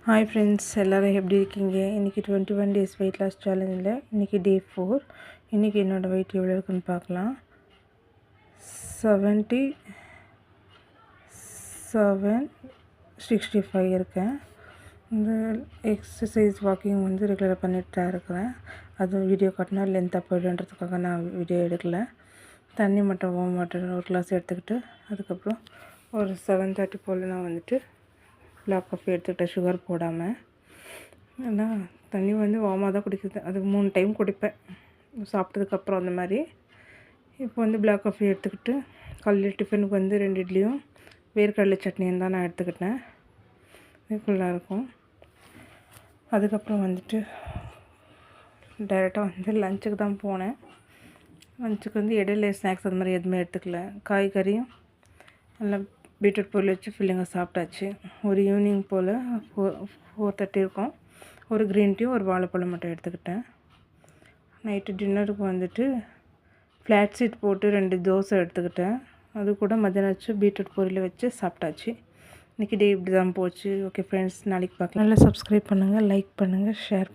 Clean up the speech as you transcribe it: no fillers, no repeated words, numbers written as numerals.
Hi friends, எல்லோரும் எப்படி இருக்கீங்க? இன்றைக்கி 21 days வெயிட் லாஸ் சேலஞ்சில் இன்றைக்கி டே 4. இன்றைக்கி என்னோடய வெயிட் எவ்வளோ இருக்குன்னு பார்க்கலாம். 7765 இருக்கேன். இந்த எக்ஸசைஸ் வாக்கிங் வந்து ரெகுலராக பண்ணிட்டு தான் இருக்கிறேன். அதுவும் வீடியோ காட்டினா லென்த்தாக போய்டுன்றதுக்காக நான் வீடியோ எடுக்கலை. தண்ணி மட்டும் வார்ம் வாட்டர் ஒரு கிளாஸ் எடுத்துக்கிட்டு அதுக்கப்புறம் ஒரு 7:30 போல் நான் வந்துட்டு பிளாக் காஃபி எடுத்துக்கிட்டேன், சுகர் போடாமல். ஏன்னா தண்ணி வந்து வார்மாக தான் குடிக்கிறது. அது 3 டைம் குடிப்பேன் சாப்பிட்டதுக்கப்புறம் அந்த மாதிரி. இப்போ வந்து பிளாக் காஃபி எடுத்துக்கிட்டு காலையில் டிஃபனுக்கு வந்து 2 இட்லியும் வேர்க்கடலை சட்னியும் தான் நான் எடுத்துக்கிட்டேன். இது ஃபுல்லாக இருக்கும். அதுக்கப்புறம் வந்துட்டு டைரெக்டாக வந்து லஞ்சுக்கு தான் போனேன். லஞ்சுக்கு வந்து இடையில ஸ்நாக்ஸ் அந்த மாதிரி எதுவுமே எடுத்துக்கல. காய்கறியும் நல்லா பீட்ரூட் பொரியல் வச்சு ஃபில்லிங்காக சாப்பிட்டாச்சு. ஒரு ஈவினிங் போல் 4:30 இருக்கும். ஒரு க்ரீன் டீ ஒரு வாழைப்பழம் மட்டும் எடுத்துக்கிட்டேன். நைட்டு டின்னருக்கு வந்துட்டு ஃப்ளாட் சீட் போட்டு 2 தோசை எடுத்துக்கிட்டேன். அது கூட மதியானம் வச்சு பீட்ரூட் பொரியல் வச்சு சாப்பிட்டாச்சு. இன்றைக்கி டே இப்படி தான் போச்சு. ஓகே ஃப்ரெண்ட்ஸ், நாளைக்கு பார்க்கலாம். நல்லா சப்ஸ்கிரைப் பண்ணுங்கள், லைக் பண்ணுங்கள், ஷேர்